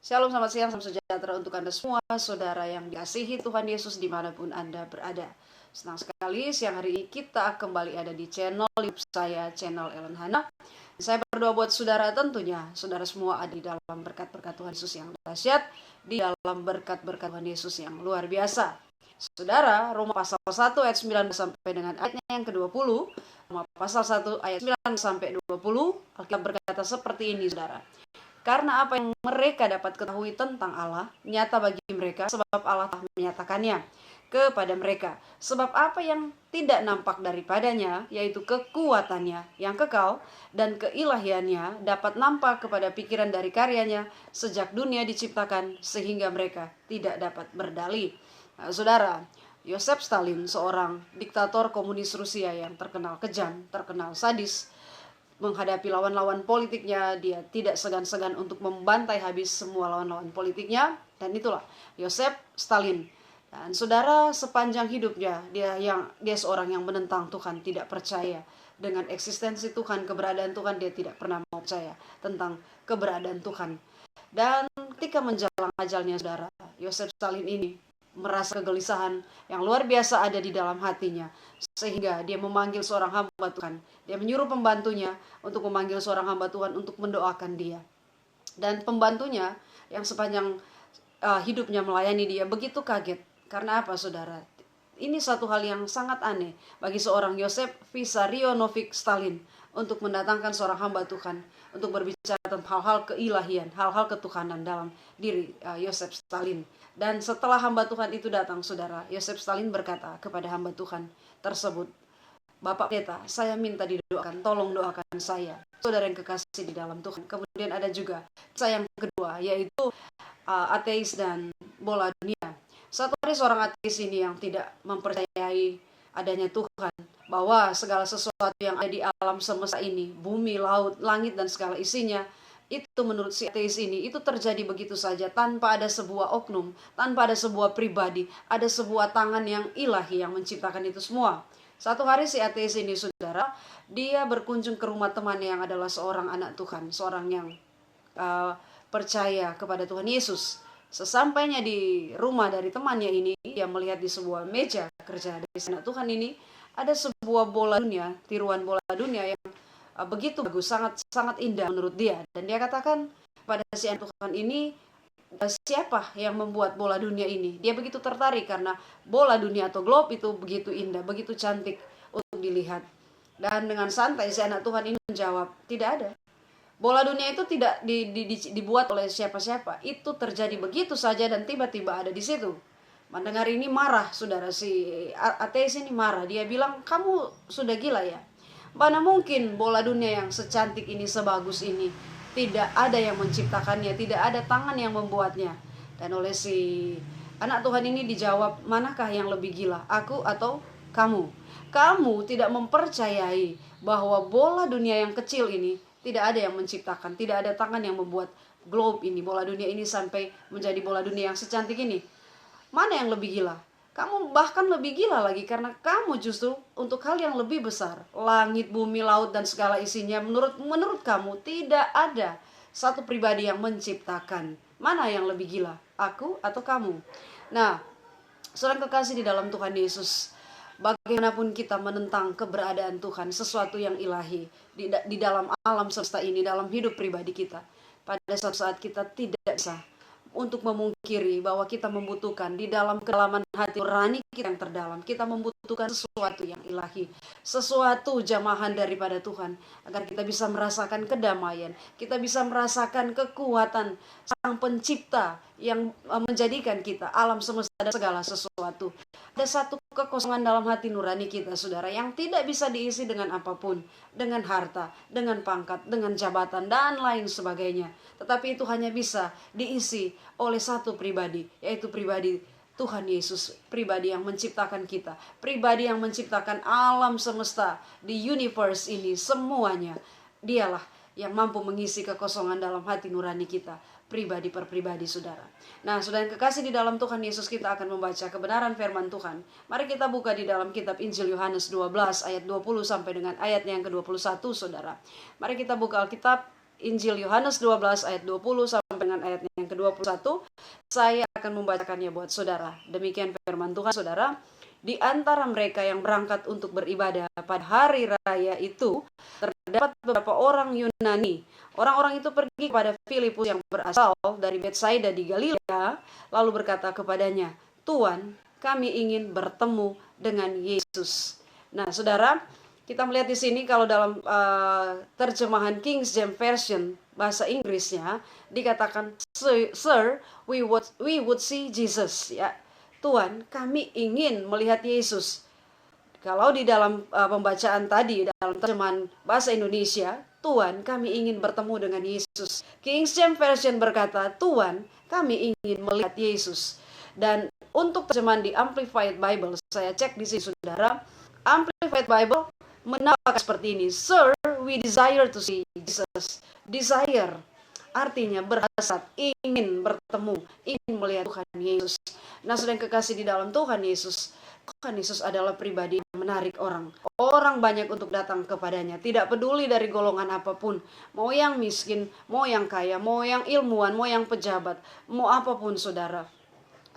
Shalom, selamat siang, salam sejahtera untuk Anda semua, saudara yang dikasihi Tuhan Yesus dimanapun Anda berada. Senang sekali siang hari ini kita kembali ada di channel YouTube saya, channel Ellen Hana. Saya berdoa buat saudara tentunya, saudara semua ada di dalam berkat-berkat Tuhan Yesus yang dahsyat, di dalam berkat-berkat Tuhan Yesus yang luar biasa. Saudara, Roma pasal 1 ayat 9 sampai dengan ayatnya yang ke-20, Roma pasal 1 ayat 9 sampai 20, Alkitab berkata seperti ini, saudara. Karena apa yang mereka dapat ketahui tentang Allah nyata bagi mereka, sebab Allah telah menyatakannya kepada mereka. Sebab apa yang tidak nampak daripadanya, yaitu kekuatannya yang kekal dan keilahiannya, dapat nampak kepada pikiran dari karyanya sejak dunia diciptakan, sehingga mereka tidak dapat berdalih. Nah, saudara, Yosef Stalin, seorang diktator komunis Rusia yang terkenal kejam, terkenal sadis, menghadapi lawan-lawan politiknya, dia tidak segan-segan untuk membantai habis semua lawan-lawan politiknya, dan itulah Yosef Stalin. Dan saudara, sepanjang hidupnya dia seorang yang menentang Tuhan, tidak percaya dengan eksistensi Tuhan, keberadaan Tuhan. Dia tidak pernah mau percaya tentang keberadaan Tuhan. Dan ketika menjelang ajalnya, saudara, Yosef Stalin ini merasa kegelisahan yang luar biasa ada di dalam hatinya, sehingga dia memanggil seorang hamba Tuhan. Dia menyuruh pembantunya untuk memanggil seorang hamba Tuhan untuk mendoakan dia. Dan pembantunya yang sepanjang hidupnya melayani dia begitu kaget. Karena apa, saudara? Ini satu hal yang sangat aneh bagi seorang Yosef Vissarionovich Stalin untuk mendatangkan seorang hamba Tuhan untuk berbicara tentang hal-hal keilahian, hal-hal ketuhanan dalam diri Yosef Stalin. Dan setelah hamba Tuhan itu datang, saudara, Yosef Stalin berkata kepada hamba Tuhan tersebut, Bapak Pendeta, saya minta didoakan, tolong doakan saya, saudara yang kekasih di dalam Tuhan. Kemudian ada juga saya yang kedua, yaitu ateis dan bola dunia. Satu hari seorang ateis ini yang tidak mempercayai adanya Tuhan, bahwa segala sesuatu yang ada di alam semesta ini, bumi, laut, langit, dan segala isinya, itu menurut si ateis ini, itu terjadi begitu saja tanpa ada sebuah oknum, tanpa ada sebuah pribadi, ada sebuah tangan yang ilahi yang menciptakan itu semua. Satu hari si ateis ini, saudara, dia berkunjung ke rumah temannya yang adalah seorang anak Tuhan, seorang yang percaya kepada Tuhan Yesus. Sesampainya di rumah dari temannya ini, dia melihat di sebuah meja kerja dari anak Tuhan ini ada sebuah bola dunia, tiruan bola dunia yang begitu bagus, sangat indah menurut dia. Dan dia katakan pada si anak Tuhan ini, siapa yang membuat bola dunia ini? Dia begitu tertarik karena bola dunia atau globe itu begitu indah, begitu cantik untuk dilihat. Dan dengan santai si anak Tuhan ini menjawab, tidak ada. Bola dunia itu tidak dibuat oleh siapa-siapa. Itu terjadi begitu saja dan tiba-tiba ada di situ. Mendengar ini marah, saudara, si ateis ini marah. Dia bilang, kamu sudah gila ya? Mana mungkin bola dunia yang secantik ini, sebagus ini, tidak ada yang menciptakannya, tidak ada tangan yang membuatnya. Dan oleh si anak Tuhan ini dijawab, manakah yang lebih gila, aku atau kamu? Kamu tidak mempercayai bahwa bola dunia yang kecil ini tidak ada yang menciptakan, tidak ada tangan yang membuat globe ini, bola dunia ini sampai menjadi bola dunia yang secantik ini. Mana yang lebih gila? Kamu bahkan lebih gila lagi karena kamu justru untuk hal yang lebih besar, langit, bumi, laut, dan segala isinya, menurut kamu tidak ada satu pribadi yang menciptakan. Mana yang lebih gila? Aku atau kamu? Nah, seorang kekasih di dalam Tuhan Yesus, bagaimanapun kita menentang keberadaan Tuhan, sesuatu yang ilahi di dalam alam semesta ini, dalam hidup pribadi kita, pada suatu saat kita tidak bisa untuk memungkiri bahwa kita membutuhkan di dalam kedalaman hati nurani kita yang terdalam, kita membutuhkan sesuatu yang ilahi, sesuatu jamahan daripada Tuhan, agar kita bisa merasakan kedamaian, kita bisa merasakan kekuatan Sang Pencipta yang menjadikan kita alam semesta dan segala sesuatu. Ada satu kekosongan dalam hati nurani kita, saudara, yang tidak bisa diisi dengan apapun, dengan harta, dengan pangkat, dengan jabatan, dan lain sebagainya. Tetapi itu hanya bisa diisi oleh satu pribadi, yaitu pribadi Tuhan Yesus, pribadi yang menciptakan kita, pribadi yang menciptakan alam semesta, di universe ini semuanya. Dialah yang mampu mengisi kekosongan dalam hati nurani kita, pribadi per pribadi, saudara. Nah, saudara yang kekasih di dalam Tuhan Yesus, kita akan membaca kebenaran firman Tuhan. Mari kita buka di dalam kitab Injil Yohanes 12 ayat 20 sampai dengan ayatnya yang ke-21, saudara. Mari kita buka Alkitab Injil Yohanes 12 ayat 20 sampai dengan dengan ayat yang ke-21. Saya akan membacakannya buat saudara. Demikian firman Tuhan, saudara. Di antara mereka yang berangkat untuk beribadah pada hari raya itu, terdapat beberapa orang Yunani. Orang-orang itu pergi kepada Filipus yang berasal dari Betsaida di Galilea, lalu berkata kepadanya, "Tuan, kami ingin bertemu dengan Yesus." Nah, saudara, kita melihat di sini kalau dalam terjemahan King James Version bahasa Inggrisnya dikatakan, "Sir, we would see Jesus." Ya, Tuhan, kami ingin melihat Yesus. Kalau di dalam pembacaan tadi dalam terjemahan bahasa Indonesia, Tuhan, kami ingin bertemu dengan Yesus. King James Version berkata, Tuhan, kami ingin melihat Yesus. Dan untuk terjemahan di Amplified Bible, saya cek di sini, saudara, Amplified Bible menambahkan seperti ini, "Sir, we desire to see Jesus." Desire artinya berhasrat, ingin bertemu, ingin melihat Tuhan Yesus. Nah, saudara yang kekasih di dalam Tuhan Yesus adalah pribadi yang menarik orang banyak untuk datang kepadanya, tidak peduli dari golongan apapun, mau yang miskin, mau yang kaya, mau yang ilmuwan, mau yang pejabat, mau apapun, saudara.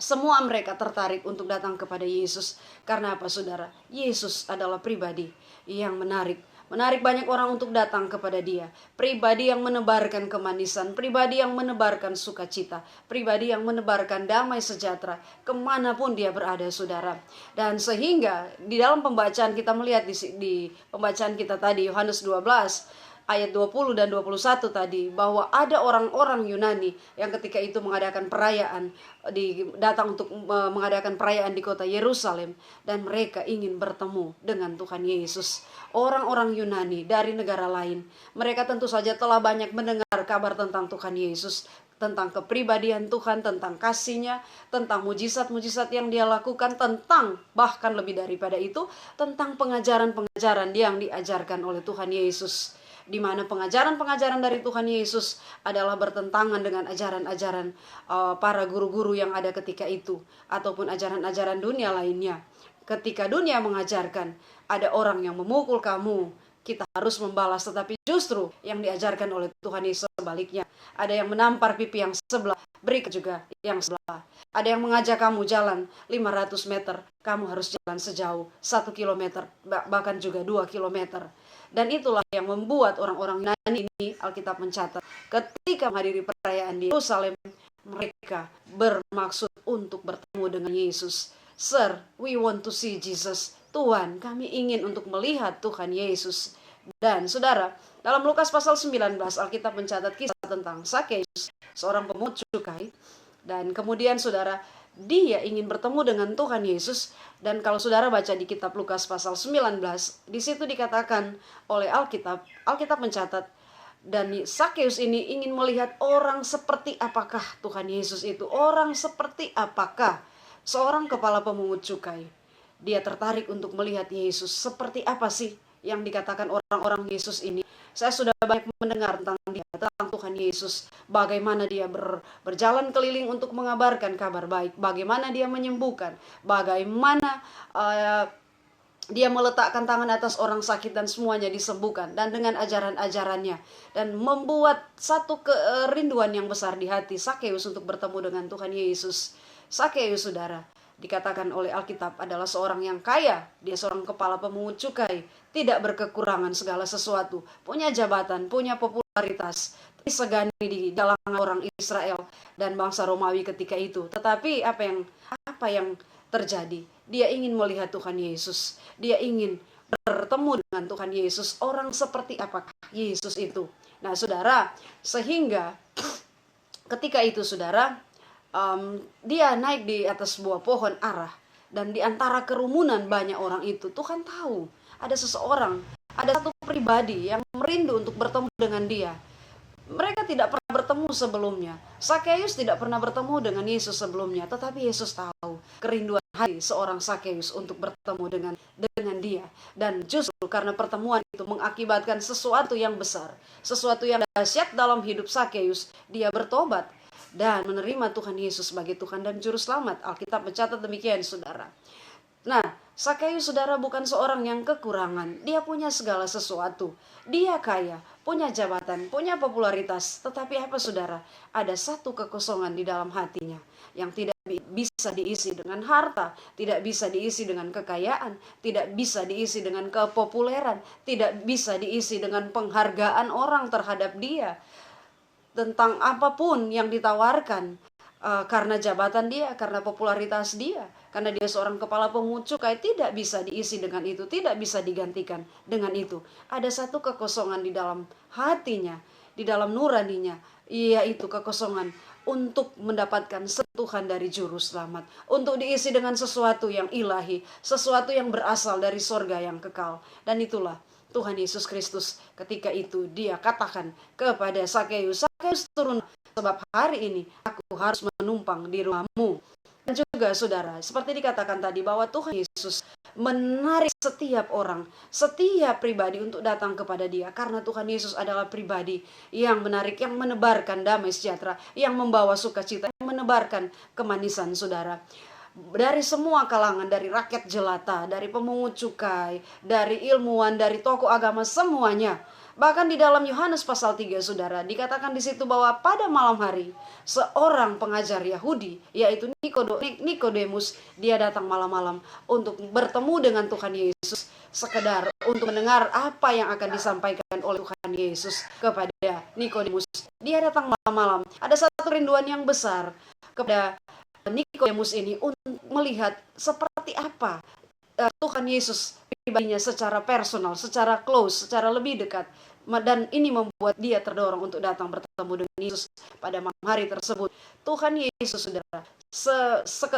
Semua mereka tertarik untuk datang kepada Yesus. Karena apa, saudara? Yesus adalah pribadi yang menarik banyak orang untuk datang kepada dia. Pribadi yang menebarkan kemanisan, pribadi yang menebarkan sukacita, pribadi yang menebarkan damai sejahtera kemanapun dia berada, saudara. Dan sehingga di dalam pembacaan kita melihat di pembacaan kita tadi, Yohanes 12 ayat 20 dan 21 tadi, bahwa ada orang-orang Yunani yang ketika itu mengadakan perayaan, datang untuk mengadakan perayaan di kota Yerusalem, dan mereka ingin bertemu dengan Tuhan Yesus. Orang-orang Yunani dari negara lain, mereka tentu saja telah banyak mendengar kabar tentang Tuhan Yesus, tentang kepribadian Tuhan, tentang kasih-Nya, tentang mujizat-mujizat yang dia lakukan, tentang bahkan lebih daripada itu, tentang pengajaran-pengajaran yang diajarkan oleh Tuhan Yesus, di mana pengajaran-pengajaran dari Tuhan Yesus adalah bertentangan dengan ajaran-ajaran para guru-guru yang ada ketika itu, ataupun ajaran-ajaran dunia lainnya. Ketika dunia mengajarkan ada orang yang memukul kamu, kita harus membalas, tetapi justru yang diajarkan oleh Tuhan Yesus sebaliknya. Ada yang menampar pipi yang sebelah, berikan juga yang sebelah. Ada yang mengajak kamu jalan 500 meter, kamu harus jalan sejauh 1 kilometer, bahkan juga 2 kilometer. Dan itulah yang membuat orang-orang Yunani ini, Alkitab mencatat, ketika menghadiri perayaan di Yerusalem, mereka bermaksud untuk bertemu dengan Yesus. "Sir, we want to see Jesus." Tuhan, kami ingin untuk melihat Tuhan Yesus. Dan saudara, dalam Lukas pasal 19, Alkitab mencatat kisah tentang Sakeus, seorang pemungut cukai. Dan kemudian saudara, dia ingin bertemu dengan Tuhan Yesus. Dan kalau saudara baca di kitab Lukas pasal 19, di situ dikatakan oleh Alkitab mencatat, dan Sakeus ini ingin melihat orang seperti apakah Tuhan Yesus itu, orang seperti apakah seorang kepala pemungut cukai. Dia tertarik untuk melihat Yesus. Seperti apa sih yang dikatakan orang-orang Yesus ini? Saya sudah banyak mendengar tentang dia, tentang Tuhan Yesus. Bagaimana dia berjalan keliling untuk mengabarkan kabar baik. Bagaimana dia menyembuhkan. Bagaimana dia meletakkan tangan atas orang sakit dan semuanya disembuhkan. Dan dengan ajaran-ajarannya. Dan membuat satu kerinduan yang besar di hati Sakeus untuk bertemu dengan Tuhan Yesus. Sakeus, saudara, dikatakan oleh Alkitab adalah seorang yang kaya. Dia seorang kepala pemungut cukai, tidak berkekurangan segala sesuatu, punya jabatan, punya popularitas, disegani di kalangan orang Israel dan bangsa Romawi ketika itu. Tetapi apa yang terjadi? Dia ingin melihat Tuhan Yesus. Dia ingin bertemu dengan Tuhan Yesus. Orang seperti apakah Yesus itu? Nah, saudara, sehingga ketika itu, saudara, dia naik di atas sebuah pohon arah, dan di antara kerumunan banyak orang itu, Tuhan tahu ada seseorang, ada satu pribadi yang merindu untuk bertemu dengan dia. Mereka tidak pernah bertemu sebelumnya. Sakeus tidak pernah bertemu dengan Yesus sebelumnya, tetapi Yesus tahu kerinduan hati seorang Sakeus untuk bertemu dengan dia. Dan justru karena pertemuan itu mengakibatkan sesuatu yang besar, sesuatu yang dahsyat dalam hidup Sakeus. Dia bertobat dan menerima Tuhan Yesus sebagai Tuhan dan Juru Selamat. Alkitab mencatat demikian, saudara. Nah, Sakeus saudara bukan seorang yang kekurangan. Dia punya segala sesuatu. Dia kaya, punya jabatan, punya popularitas. Tetapi apa saudara? Ada satu kekosongan di dalam hatinya yang tidak bisa diisi dengan harta, tidak bisa diisi dengan kekayaan, tidak bisa diisi dengan kepopuleran, tidak bisa diisi dengan penghargaan orang terhadap dia. Tentang apapun yang ditawarkan, karena jabatan dia, karena popularitas dia, karena dia seorang kepala pemungut cukai, tidak bisa diisi dengan itu, tidak bisa digantikan dengan itu. Ada satu kekosongan di dalam hatinya, di dalam nuraninya, yaitu kekosongan untuk mendapatkan sentuhan dari juru selamat, untuk diisi dengan sesuatu yang ilahi, sesuatu yang berasal dari sorga yang kekal. Dan itulah Tuhan Yesus Kristus ketika itu dia katakan kepada Sakeus, Sakeus turun, sebab hari ini aku harus menumpang di rumahmu. Dan juga saudara, seperti dikatakan tadi bahwa Tuhan Yesus menarik setiap orang, setiap pribadi untuk datang kepada dia. Karena Tuhan Yesus adalah pribadi yang menarik, yang menebarkan damai sejahtera, yang membawa sukacita, yang menebarkan kemanisan saudara. Dari semua kalangan, dari rakyat jelata, dari pemungut cukai, dari ilmuwan, dari tokoh agama, semuanya. Bahkan di dalam Yohanes pasal 3 saudara, dikatakan di situ bahwa pada malam hari seorang pengajar Yahudi, yaitu Nikodemus, dia datang malam-malam untuk bertemu dengan Tuhan Yesus, sekedar untuk mendengar apa yang akan disampaikan oleh Tuhan Yesus kepada Nikodemus. Dia datang malam-malam. Ada satu rinduan yang besar kepada Nikodemus ini untuk melihat seperti apa Tuhan Yesus pribadinya secara personal, secara close, secara lebih dekat. Dan ini membuat dia terdorong untuk datang bertemu dengan Yesus pada malam hari tersebut. Tuhan Yesus saudara,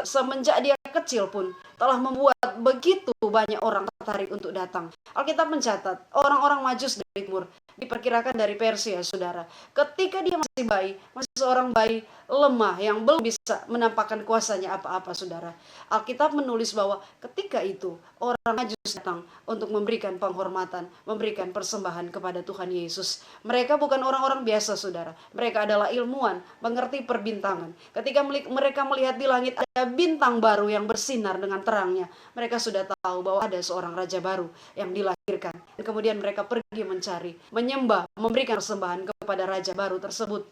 semenjak dia kecil pun telah membuat begitu banyak orang tertarik untuk datang. Alkitab mencatat orang-orang Majus dari timur, diperkirakan dari Persia saudara, ketika dia masih bayi, masih seorang bayi lemah yang belum bisa menampakkan kuasanya apa-apa saudara, Alkitab menulis bahwa ketika itu orang Majus datang untuk memberikan penghormatan, memberikan persembahan kepada Tuhan Yesus. Mereka bukan orang-orang biasa saudara, mereka adalah ilmuwan, mengerti perbintangan. Ketika mereka melihat di langit ada bintang baru yang bersinar dengan terangnya, mereka sudah tahu bahwa ada seorang raja baru yang dilahirkan. Dan kemudian mereka pergi mencari, menyembah, memberikan persembahan kepada raja baru tersebut.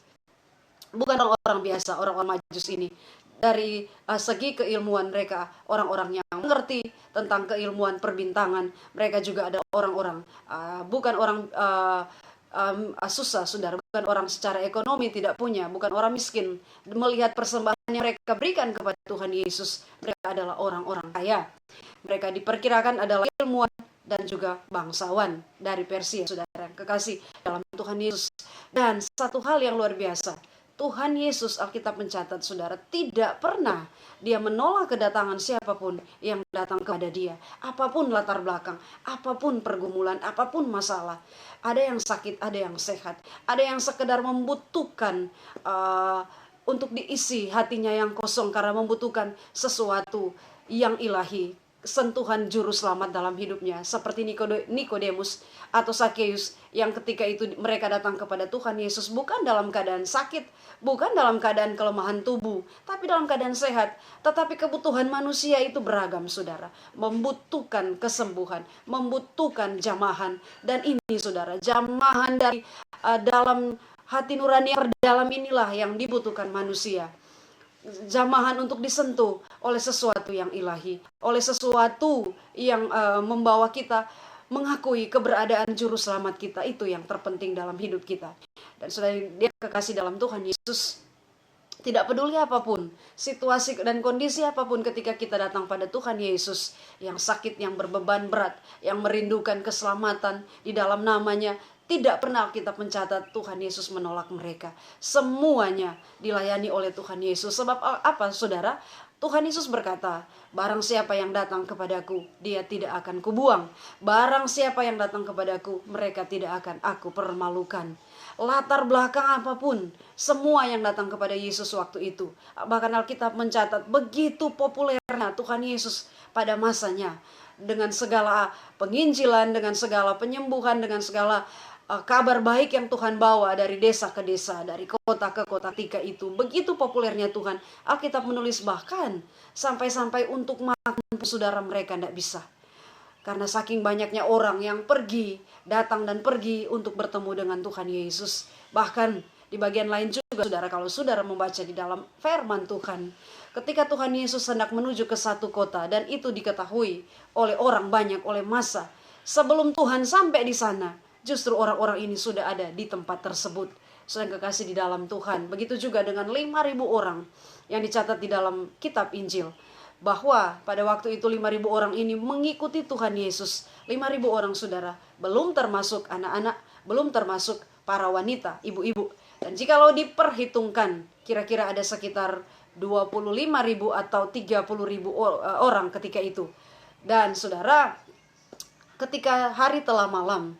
Bukan orang-orang biasa, orang-orang Majus ini. Dari segi keilmuan mereka, orang-orang yang mengerti tentang keilmuan perbintangan. Mereka juga ada orang-orang, bukan orang susah saudara, bukan orang secara ekonomi tidak punya, bukan orang miskin. Melihat persembahan yang mereka berikan kepada Tuhan Yesus, mereka adalah orang-orang kaya. Mereka diperkirakan adalah ilmuwan dan juga bangsawan dari Persia, saudara kekasih dalam Tuhan Yesus. Dan satu hal yang luar biasa, Tuhan Yesus, Alkitab mencatat saudara, tidak pernah dia menolak kedatangan siapapun yang datang kepada dia. Apapun latar belakang, apapun pergumulan, apapun masalah. Ada yang sakit, ada yang sehat, ada yang sekedar membutuhkan untuk diisi hatinya yang kosong karena membutuhkan sesuatu yang ilahi, sentuhan juru selamat dalam hidupnya, seperti Nikodemus atau Sakeus yang ketika itu mereka datang kepada Tuhan Yesus bukan dalam keadaan sakit, bukan dalam keadaan kelemahan tubuh, tapi dalam keadaan sehat. Tetapi kebutuhan manusia itu beragam saudara, membutuhkan kesembuhan, membutuhkan jamahan. Dan ini saudara, jamahan dari dalam hati nurani yang terdalam inilah yang dibutuhkan manusia. Jamahan untuk disentuh oleh sesuatu yang ilahi, oleh sesuatu yang membawa kita mengakui keberadaan juru selamat kita. Itu yang terpenting dalam hidup kita. Dan saudara dia kekasih dalam Tuhan Yesus, tidak peduli apapun situasi dan kondisi apapun, ketika kita datang pada Tuhan Yesus yang sakit, yang berbeban berat, yang merindukan keselamatan di dalam namanya, tidak pernah kita mencatat Tuhan Yesus menolak mereka. Semuanya dilayani oleh Tuhan Yesus. Sebab apa saudara? Tuhan Yesus berkata, barang siapa yang datang kepadaku, dia tidak akan kubuang. Barang siapa yang datang kepadaku, mereka tidak akan aku permalukan. Latar belakang apapun, semua yang datang kepada Yesus waktu itu. Bahkan Alkitab mencatat begitu populernya Tuhan Yesus pada masanya. Dengan segala penginjilan, dengan segala penyembuhan, dengan segala kabar baik yang Tuhan bawa dari desa ke desa, dari kota ke kota ketika itu. Begitu populernya Tuhan. Alkitab menulis bahkan sampai-sampai untuk makan saudara mereka tidak bisa. Karena saking banyaknya orang yang pergi, datang dan pergi untuk bertemu dengan Tuhan Yesus. Bahkan di bagian lain juga saudara, kalau saudara membaca di dalam firman Tuhan, ketika Tuhan Yesus hendak menuju ke satu kota dan itu diketahui oleh orang banyak, oleh massa, sebelum Tuhan sampai di sana, justru orang-orang ini sudah ada di tempat tersebut. Saudara kekasih di dalam Tuhan. Begitu juga dengan 5.000 orang yang dicatat di dalam kitab Injil. Bahwa pada waktu itu 5.000 orang ini mengikuti Tuhan Yesus. 5.000 orang saudara, belum termasuk anak-anak, belum termasuk para wanita, ibu-ibu. Dan jikalau diperhitungkan, kira-kira ada sekitar 25.000 atau 30.000 orang ketika itu. Dan saudara, ketika hari telah malam,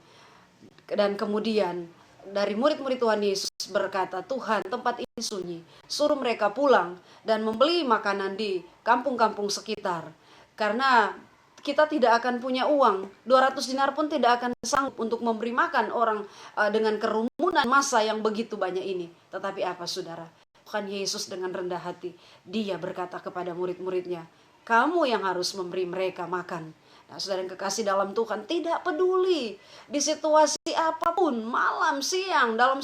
dan kemudian dari murid-murid Tuhan Yesus berkata, Tuhan, tempat ini sunyi, suruh mereka pulang dan membeli makanan di kampung-kampung sekitar. Karena kita tidak akan punya uang, 200 dinar pun tidak akan sanggup untuk memberi makan orang dengan kerumunan massa yang begitu banyak ini. Tetapi apa saudara? Tuhan Yesus dengan rendah hati, dia berkata kepada murid-muridnya, kamu yang harus memberi mereka makan. Nah, saudara yang kekasih dalam Tuhan, tidak peduli di situasi apapun, malam, siang, dalam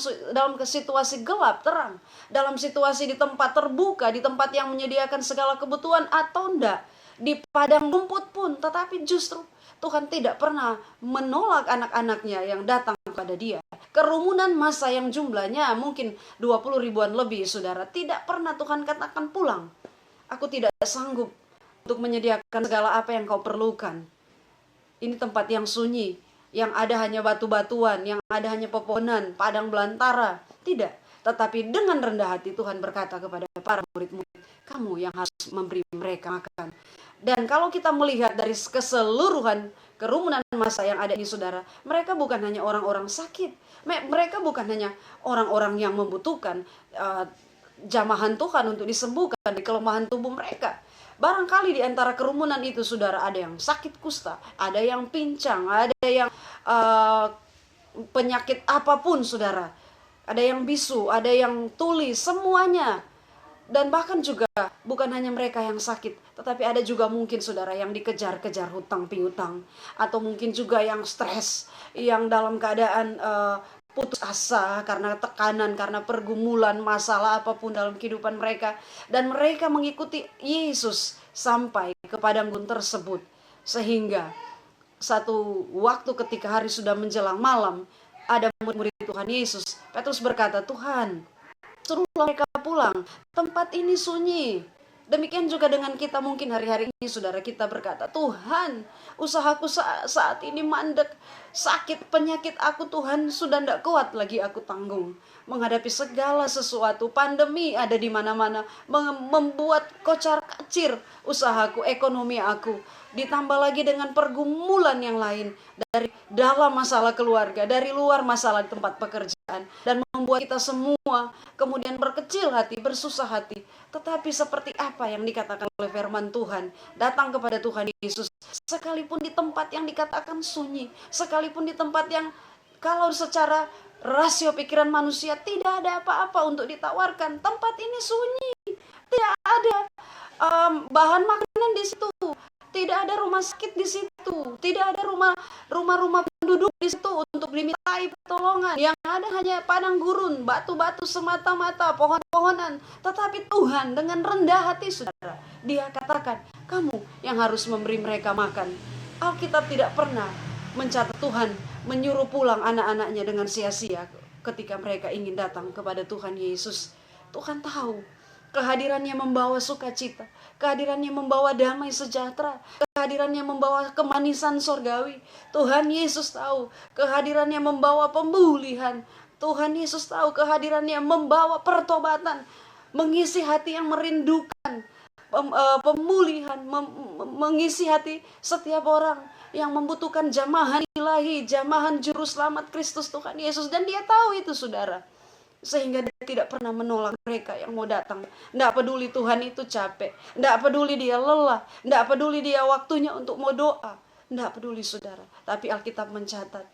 situasi gelap, terang, dalam situasi di tempat terbuka, di tempat yang menyediakan segala kebutuhan atau enggak, di padang rumput pun, tetapi justru Tuhan tidak pernah menolak anak-anaknya yang datang kepada dia. Kerumunan massa yang jumlahnya mungkin 20 ribuan lebih, saudara, tidak pernah Tuhan katakan pulang. Aku tidak sanggup untuk menyediakan segala apa yang kau perlukan. Ini tempat yang sunyi, yang ada hanya batu-batuan, yang ada hanya pepohonan, padang belantara. Tidak, tetapi dengan rendah hati Tuhan berkata kepada para murid-murid, kamu yang harus memberi mereka makan. Dan kalau kita melihat dari keseluruhan kerumunan massa yang ada ini saudara, mereka bukan hanya orang-orang sakit, mereka bukan hanya orang-orang yang membutuhkan jamahan Tuhan untuk disembuhkan dari kelemahan tubuh mereka. Barangkali di antara kerumunan itu saudara ada yang sakit kusta, ada yang pincang, ada yang penyakit apapun saudara, ada yang bisu, ada yang tuli, semuanya. Dan bahkan juga bukan hanya mereka yang sakit, tetapi ada juga mungkin saudara yang dikejar-kejar hutang piutang, atau mungkin juga yang stres, yang dalam keadaan putus asa karena tekanan, karena pergumulan, masalah apapun dalam kehidupan mereka. Dan mereka mengikuti Yesus sampai ke padang gurun tersebut. Sehingga satu waktu ketika hari sudah menjelang malam, ada murid-murid Tuhan Yesus. Petrus berkata, Tuhan, suruhlah mereka pulang, tempat ini sunyi. Demikian juga dengan kita mungkin hari-hari ini saudara, kita berkata, Tuhan, usahaku saat ini mandek, sakit, penyakit aku Tuhan sudah tidak kuat lagi aku tanggung. Menghadapi segala sesuatu, pandemi ada di mana-mana, membuat kocar-kacir usahaku, ekonomi aku. Ditambah lagi dengan pergumulan yang lain, dari dalam masalah keluarga, dari luar masalah di tempat pekerjaan, dan membuat kita semua kemudian berkecil hati, bersusah hati. Tetapi seperti apa yang dikatakan oleh firman Tuhan, datang kepada Tuhan Yesus, sekalipun di tempat yang dikatakan sunyi, sekalipun di tempat yang kalau secara rasio pikiran manusia tidak ada apa-apa untuk ditawarkan, tempat ini sunyi, tidak ada bahan makanan di situ, tidak ada rumah sakit di situ, tidak ada rumah penduduk di situ untuk dimintai pertolongan. Yang ada hanya padang gurun, batu-batu semata-mata, pohon-pohonan. Tetapi Tuhan dengan rendah hati saudara, dia katakan, kamu yang harus memberi mereka makan. Alkitab tidak pernah mencatat Tuhan menyuruh pulang anak-anaknya dengan sia-sia ketika mereka ingin datang kepada Tuhan Yesus. Tuhan tahu kehadirannya membawa sukacita, kehadirannya membawa damai sejahtera, kehadirannya membawa kemanisan sorgawi. Tuhan Yesus tahu kehadirannya membawa pemulihan. Tuhan Yesus tahu kehadirannya membawa pertobatan, mengisi hati yang merindukan pemulihan, mengisi hati setiap orang yang membutuhkan jamahan ilahi, jamahan juru selamat Kristus Tuhan Yesus. Dan dia tahu itu saudara, sehingga dia tidak pernah menolak mereka yang mau datang. Tidak peduli Tuhan itu capek, tidak peduli dia lelah, tidak peduli dia waktunya untuk mau doa, tidak peduli saudara. Tapi Alkitab mencatat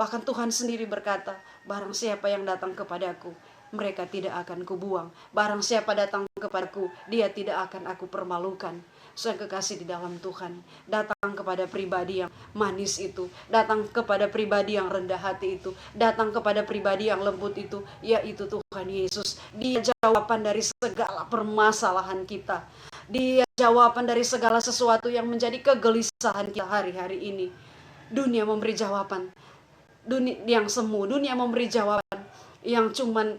Bahkan Tuhan sendiri berkata, barang siapa yang datang kepadaku, mereka tidak akan kubuang. Barang siapa datang kepadaku, dia tidak akan aku permalukan. Saudara kekasih di dalam Tuhan, datang kepada pribadi yang manis itu, datang kepada pribadi yang rendah hati itu, datang kepada pribadi yang lembut itu, yaitu Tuhan Yesus. Dia jawaban dari segala permasalahan kita. Dia jawaban dari segala sesuatu yang menjadi kegelisahan kita hari-hari ini. Dunia memberi jawaban, dunia yang semu, dunia memberi jawaban yang cuman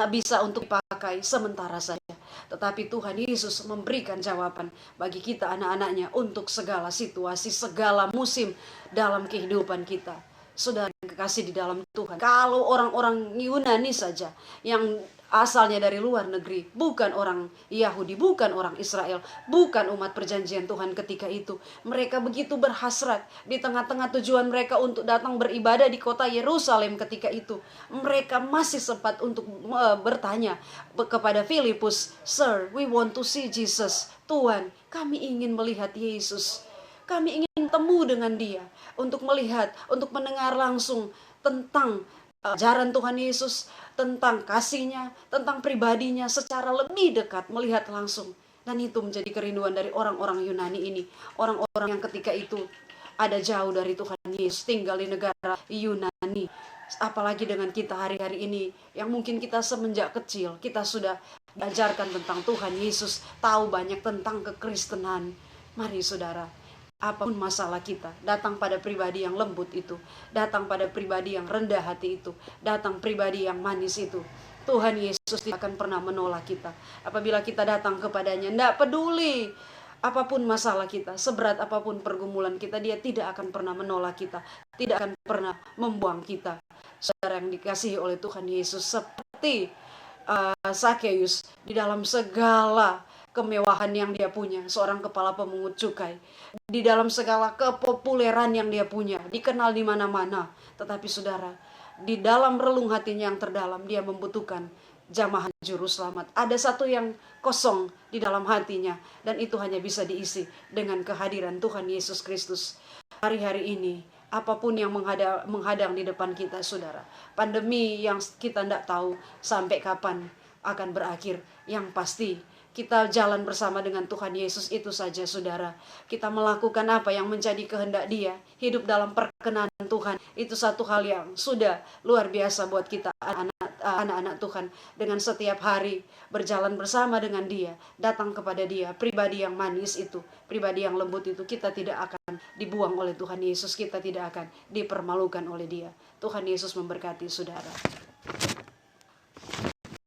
bisa untuk dipakai sementara saja. Tetapi Tuhan Yesus memberikan jawaban bagi kita anak-anaknya untuk segala situasi, segala musim dalam kehidupan kita. Saudara kekasih di dalam Tuhan, kalau orang-orang Yunani saja yang asalnya dari luar negeri, bukan orang Yahudi, bukan orang Israel, bukan umat perjanjian Tuhan ketika itu, mereka begitu berhasrat di tengah-tengah tujuan mereka untuk datang beribadah di kota Yerusalem ketika itu. Mereka masih sempat untuk bertanya kepada Filipus, "Sir, we want to see Jesus." Tuhan, kami ingin melihat Yesus. Kami ingin temu dengan dia untuk melihat, untuk mendengar langsung tentang ajaran Tuhan Yesus, tentang kasihnya, tentang pribadinya secara lebih dekat, melihat langsung. Dan itu menjadi kerinduan dari orang-orang Yunani ini. Orang-orang yang ketika itu ada jauh dari Tuhan Yesus, tinggal di negara Yunani. Apalagi dengan kita hari-hari ini, yang mungkin kita semenjak kecil, kita sudah diajarkan tentang Tuhan Yesus, tahu banyak tentang kekristenan. Mari saudara, apapun masalah kita, datang pada pribadi yang lembut itu, datang pada pribadi yang rendah hati itu, datang pribadi yang manis itu. Tuhan Yesus tidak akan pernah menolak kita. Apabila kita datang kepadanya, tidak peduli apapun masalah kita, seberat apapun pergumulan kita, dia tidak akan pernah menolak kita, tidak akan pernah membuang kita. Saudara yang dikasihi oleh Tuhan Yesus, seperti Sakeus, di dalam segala kemewahan yang dia punya, seorang kepala pemungut cukai, di dalam segala kepopuleran yang dia punya, dikenal di mana-mana, tetapi saudara, di dalam relung hatinya yang terdalam, dia membutuhkan jamaah juru selamat. Ada satu yang kosong di dalam hatinya, dan itu hanya bisa diisi dengan kehadiran Tuhan Yesus Kristus. Hari-hari ini, apapun yang menghadang di depan kita, saudara, pandemi yang kita tidak tahu sampai kapan akan berakhir, yang pasti kita jalan bersama dengan Tuhan Yesus itu saja, saudara. Kita melakukan apa yang menjadi kehendak Dia, hidup dalam perkenan Tuhan. Itu satu hal yang sudah luar biasa buat kita anak-anak Tuhan. Dengan setiap hari berjalan bersama dengan Dia, datang kepada Dia, pribadi yang manis itu, pribadi yang lembut itu, kita tidak akan dibuang oleh Tuhan Yesus, kita tidak akan dipermalukan oleh Dia. Tuhan Yesus memberkati saudara.